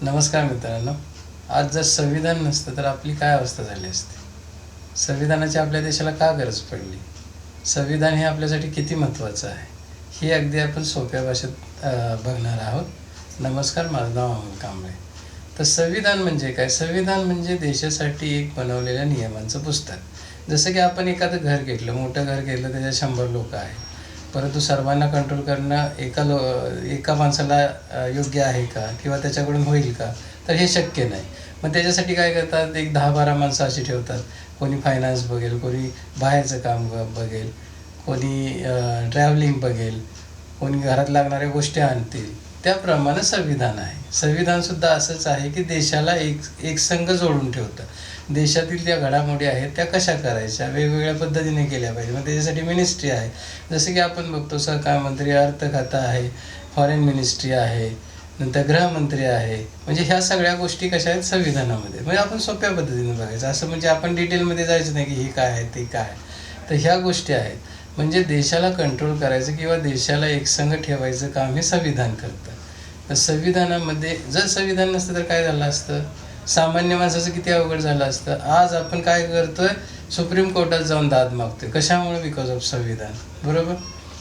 नमस्कार मित्रांनो. आज जर संविधान नसतं तर आपली काय अवस्था झाली असती? संविधानाची आपल्या देशाला का गरज पडली? संविधान हे आपल्यासाठी किती महत्त्वाचं आहे? ही अगदी आपण सोप्या भाषेत बघणार आहोत. नमस्कार, माझं नाव अमोल कांबळे. तर संविधान म्हणजे काय? संविधान म्हणजे देशासाठी एक बनवलेल्या नियमांचं पुस्तक. जसं की आपण एखादं घर घेतलं, मोठं घर घेतलं, त्याच्यात 100 लोकं आहेत. परंतु सर्वांना कंट्रोल करणं एका माणसाला योग्य आहे का? किंवा त्याच्याकडून होईल का? तर हे शक्य नाही. मग त्याच्यासाठी काय करतात, एक 10-12 माणसं अशी ठेवतात. कोणी फायनान्स बघेल, कोणी बाहेरचं काम बघेल, कोणी ट्रॅव्हलिंग बघेल, कोणी घरात लागणाऱ्या गोष्टी आणतील. त्याप्रमाणे संविधान आहे. संविधानसुद्धा असंच आहे की देशाला एकसंघ जोडून ठेवतं. देशातील ज्या घडामोडी आहेत त्या कशा करायच्या, वेगवेगळ्या पद्धतीने केल्या पाहिजे. मग त्याच्यासाठी मिनिस्ट्री आहे. जसं की आपण बघतो सहकार मंत्री, अर्थ खातं आहे, फॉरेन मिनिस्ट्री आहे, नंतर गृहमंत्री आहे. म्हणजे ह्या सगळ्या गोष्टी कशा आहेत संविधानामध्ये. म्हणजे आपण सोप्या पद्धतीने बघायचं, असं म्हणजे आपण डिटेलमध्ये जायचं नाही की हे काय आहे ते काय आहे. तर ह्या गोष्टी आहेत. म्हणजे देशाला कंट्रोल करायचं किंवा देशाला एकसंघ ठेवायचं काम हे संविधान करतं. तर संविधानामध्ये जर संविधान नसतं तर काय झालं असतं? सामान्य माणसाचं किती अवघड झालं असतं. आज आपण काय करतोय, सुप्रीम कोर्टात जाऊन दाद मागतोय. कशामुळे? बिकॉज ऑफ संविधान. बरोबर.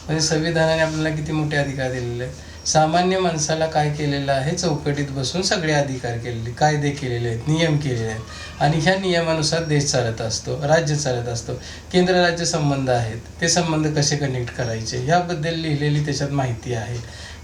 म्हणजे संविधानाने आपल्याला किती मोठे अधिकार दिलेले आहेत. सामान्य माणसाला काय केलेलं आहे, चौकटीत बसून सगळे अधिकार केलेले, कायदे केलेले आहेत, नियम केलेले आहेत. आणि ह्या नियमानुसार देश चालत असतो, राज्य चालत असतो. केंद्र राज्य संबंध आहेत, ते संबंध कसे कनेक्ट करायचे ह्याबद्दल लिहिलेली त्याच्यात माहिती आहे.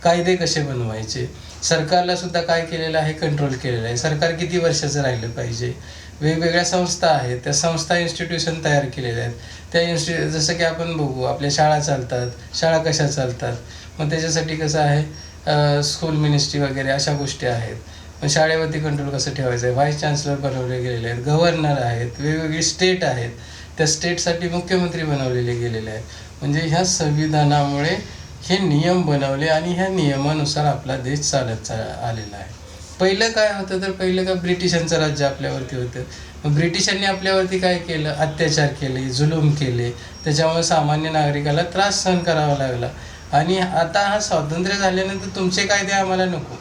कायदे कसे बनवायचे, सरकारला सुद्धा काय केलेलं आहे, कंट्रोल केलेलं आहे. सरकार किती वर्षाचं राहिलं पाहिजे. वेगवेगळ्या संस्था आहेत, त्या संस्था इन्स्टिट्यूशन तयार केलेल्या आहेत. त्या जसं की आपण बघू, आपल्या शाळा चालतात, शाळा कशा चालतात. मग त्याच्यासाठी कसं आहे, स्कूल मिनिस्ट्री वगैरे अशा गोष्टी आहेत. मग शाळेवरती कंट्रोल कसं ठेवायचं आहे, व्हाईस चान्सलर बनवले गेलेले आहेत, गव्हर्नर आहेत, वेगवेगळी स्टेट आहेत, त्या स्टेटसाठी मुख्यमंत्री बनवलेले गेलेले आहेत. म्हणजे ह्या संविधानामुळे हे नियम बनवले आणि ह्या नियमानुसार आपला देश आलेला आहे. पहिलं काय होतं, तर पहिलं का ब्रिटिशांचं राज्य आपल्यावरती होतं. मग ब्रिटिशांनी आपल्यावरती काय केलं, अत्याचार केले, जुलूम केले. त्याच्यामुळे सामान्य नागरिकाला त्रास सहन करावा लागला. आणि आता हा स्वातंत्र्य झाल्यानंतर तुमचे कायदे आम्हाला नको,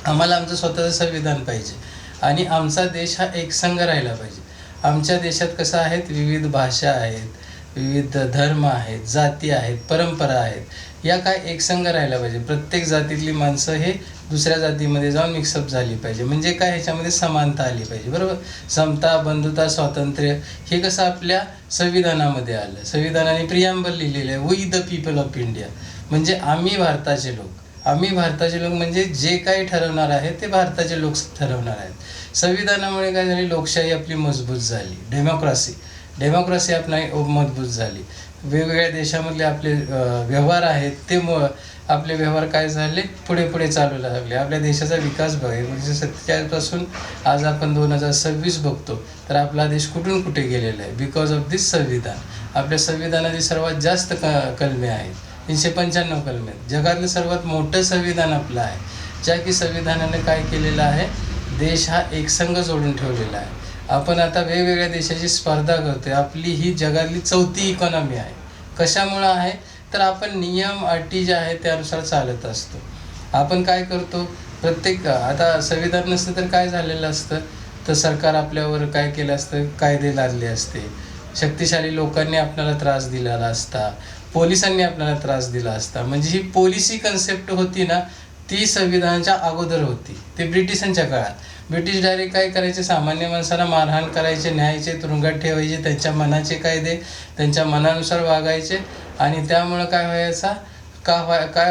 आम्हाला आमचं स्वतःचं संविधान पाहिजे आणि आमचा देश हा एकसंघ राहिला पाहिजे. आमच्या देशात कसं आहेत, विविध भाषा आहेत, विविध धर्म आहेत, जाती आहेत, परंपरा आहेत. या काय एकसंघ राहायला पाहिजे. प्रत्येक जातीतली माणसं हे दुसऱ्या जातीमध्ये जाऊन मिक्सअप झाली पाहिजे. म्हणजे काय, ह्याच्यामध्ये समानता आली पाहिजे. बरोबर. समता, बंधुता, स्वातंत्र्य हे कसं आपल्या संविधानामध्ये आलं. संविधानाने प्रियांबल लिहिलेलं आहे, we the people of India. म्हणजे आम्ही भारताचे लोक. आम्ही भारताचे लोक म्हणजे जे काही ठरवणार आहे ते भारताचे लोक ठरवणार आहेत. संविधानामुळे काय झाली, लोकशाही आपली मजबूत झाली. डेमोक्रेसी आपली मजबूत झाली. वेगवेगळ्या देशामधले आपले व्यवहार आहेत ते आपले व्यवहार काय झाले, पुढे चालू लागले. आपल्या देशाचा विकास बघा, 1947 पासून आज आपण 2026 बघतो, तर आपला देश कुठून कुठे गेलेला आहे, बिकॉज ऑफ दिस संविधान. आपल्या संविधानाची सर्वात जास्त कलमे आहेत, 395 कलमे आहेत. जगातलं सर्वात मोठं संविधान आपलं आहे. ज्या की संविधानाने काय केलेलं आहे, देश हा एकसंघ जोडून ठेवलेला आहे. आपण आता वेगवेगळ्या देशाची स्पर्धा करतोय. आपली ही जगातली 4थी इकॉनॉमी आहे. कशामुळं आहे, तर आपण नियम अटी ज्या आहेत त्यानुसार चालत असतो. आपण काय करतो, आता संविधान नसतं तर काय झालेलं असतं, तर सरकार आपल्यावर काय केलं असतं, कायदे लादले असते. शक्तिशाली लोकांनी आपल्याला त्रास दिलेला असता, पोलिसांनी आपल्याला त्रास दिला असता. म्हणजे ही पॉलिसी कन्सेप्ट होती ना, ती संविधानाच्या अगोदर होती. ते ब्रिटिशांच्या काळात. ब्रिटिश डायरेक्ट काय करायचे, सामान्य माणसाला मारहाण करायचे, न्यायचे, तुरुंगात ठेवायचे. त्यांच्या मनाचे कायदे, त्यांच्या मनानुसार वागायचे. आणि त्यामुळं काय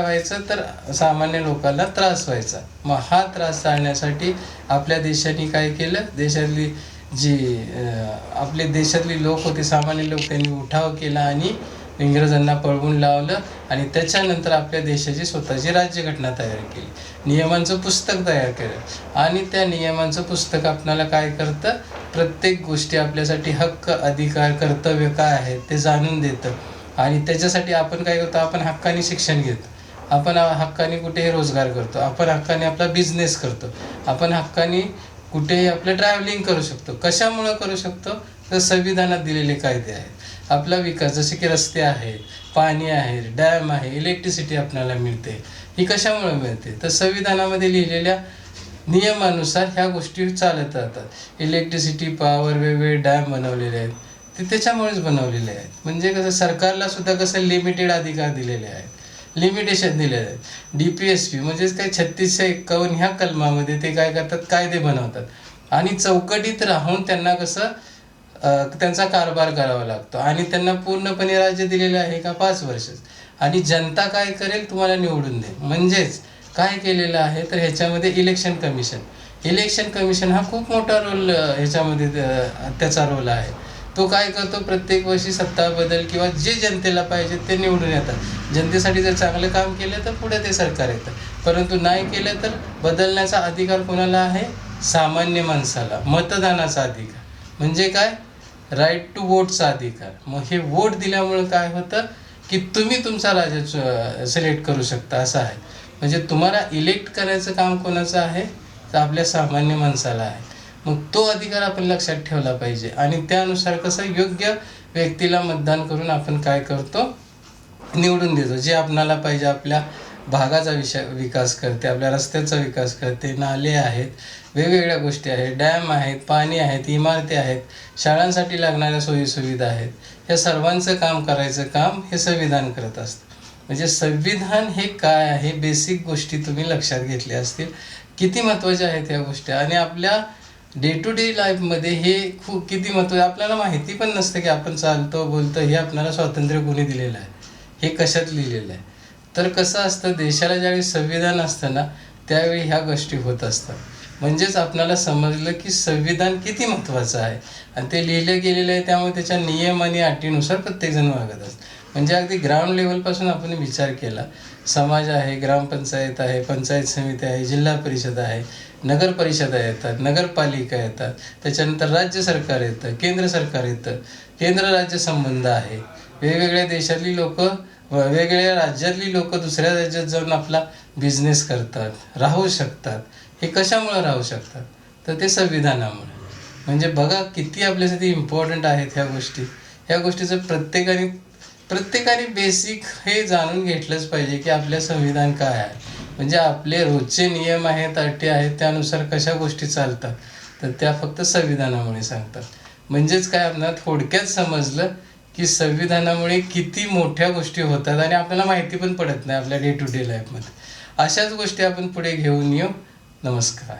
व्हायचं, तर सामान्य लोकांना त्रास व्हायचा. मग हा त्रास टाळण्यासाठी आपल्या देशाने काय केलं, आपले देशातली लोक होते, सामान्य लोक, त्यांनी उठाव केला आणि इंग्रजांना पळवून लावलं. आणि त्याच्यानंतर आपल्या देशाची स्वतःची राज्यघटना तयार केली, नियमांचं पुस्तक तयार केलं. आणि त्या नियमांचं पुस्तक आपल्याला काय करतं, प्रत्येक गोष्टी आपल्यासाठी हक्क, अधिकार, कर्तव्य काय आहेत ते जाणून देतं. आणि त्याच्यासाठी आपण काय करतो, आपण हक्काने शिक्षण घेतो, आपण हक्काने कुठेही रोजगार करतो, आपण हक्काने आपला बिझनेस करतो, आपण हक्काने कुठेही आपलं ट्रॅव्हलिंग करू शकतो. कशामुळं करू शकतो, तर संविधानात दिलेले कायदे आहेत. आपला विकास, जसे की रस्ते आहेत, पाणी आहे, डॅम आहे, इलेक्ट्रिसिटी आपल्याला मिळते, ही कशामुळे मिळते, तर संविधानामध्ये लिहिलेल्या नियमानुसार ह्या गोष्टी चालत राहतात. इलेक्ट्रिसिटी पॉवर वेगवेगळे डॅम बनवलेले आहेत, ते त्याच्यामुळेच बनवलेले आहेत. म्हणजे कसं सरकारला सुद्धा कसं लिमिटेड अधिकार दिलेले आहेत, लिमिटेशन दिलेले आहेत. DPSP म्हणजेच काय 3651 ह्या कलमामध्ये ते काय करतात, कायदे बनवतात आणि चौकटीत राहून त्यांना कसं त्यांचा कारभार करावा लागतो. आणि त्यांना पूर्णपणे राज्य दिलेलं आहे का 5 वर्ष, आणि जनता काय करेल, तुम्हाला निवडून देईल. म्हणजेच काय केलेलं आहे तर ह्याच्यामध्ये इलेक्शन कमिशन हा खूप मोठा रोल ह्याच्यामध्ये त्याचा रोल आहे. तो काय करतो, प्रत्येक वर्षी सत्ता बदल किंवा जे जनतेला पाहिजे ते निवडून येतात. जनतेसाठी जर चांगलं काम केलं तर पुढे ते सरकार येतं, परंतु नाही केलं तर बदलण्याचा अधिकार कोणाला आहे, सामान्य माणसाला. मतदानाचा अधिकार म्हणजे काय, राईट टू वोटचा अधिकार. मग हे वोट दिल्यामुळं काय होतं की तुम्ही तुमचा राजा सिलेक्ट करू शकता, असं आहे. म्हणजे तुम्हाला इलेक्ट करायचं काम कोणाचं आहे, तर आपल्या सामान्य माणसाला आहे. मग तो अधिकार आपण लक्षात ठेवला पाहिजे आणि त्यानुसार कसं योग्य व्यक्तीला मतदान करून आपण काय करतो, निवडून देतो. जे आपणाला पाहिजे, आपल्या भागाचा विकास करते, आपल्या रस्त्याचा विकास करते, नाले आहेत, वेगवेगळ्या गोष्टी आहेत, डॅम आहेत, पाणी आहेत, इमारती आहेत, शाळांसाठी लागणाऱ्या सोयीसुविधा आहेत. या सर्वांचं काम करायचं काम हे संविधान करत असतं. म्हणजे संविधान हे काय आहे, बेसिक गोष्टी तुम्ही लक्षात घेतल्या असतील, किती महत्त्वाच्या आहेत ह्या गोष्टी. आणि आपल्या डे टू डे लाईफमध्ये हे खूप किती महत्त्व, आपल्याला माहिती पण नसतं की आपण चालतो बोलतो हे आपल्याला स्वातंत्र्य कोणी दिलेलं आहे, हे कशात लिहिलेलं आहे. तर कसं असतं, देशाला ज्यावेळी संविधान असतं ना, त्यावेळी ह्या गोष्टी होत असतात. म्हणजेच आपल्याला समजलं की संविधान किती महत्त्वाचं आहे आणि ते लिहिलं गेलेलं आहे. त्यामुळे त्याच्या नियम आणि अटीनुसार प्रत्येकजण वागत असतं. म्हणजे अगदी ग्राउंड लेवलपासून आपण विचार केला, समाज आहे, ग्रामपंचायत आहे, पंचायत समिती आहे, जिल्हा परिषद आहे, नगर परिषदा येतात, नगरपालिका येतात, त्याच्यानंतर राज्य सरकार येतं, केंद्र सरकार येतं, केंद्र राज्य संबंध आहे. वेगवेगळ्या देशातली लोक, वेगवेगळ्या राज्यातली लोक दुसऱ्या राज्यात जाऊन आपला बिझनेस करतात, राहू शकतात. हे कशामुळे राहू शकतात, तर ते संविधानामुळे. म्हणजे बघा किती आपल्यासाठी इम्पॉर्टंट आहेत ह्या गोष्टी. ह्या गोष्टीचं प्रत्येकाने बेसिक हे जाणून घेतलंच पाहिजे की आपलं संविधान काय आहे. म्हणजे आपले रोजचे नियम आहेत, अटी आहेत, त्यानुसार कशा गोष्टी चालतात, तर त्या फक्त संविधानामुळे सांगतात. म्हणजेच काय, आपल्याला थोडक्यात समजलं की संविधानामुळे किती मोठ्या गोष्टी होतात आणि आपल्याला माहिती पण पडत नाही आपल्या डे टू डे लाईफमध्ये. अशाच गोष्टी आपण पुढे घेऊन येऊ. नमस्कार.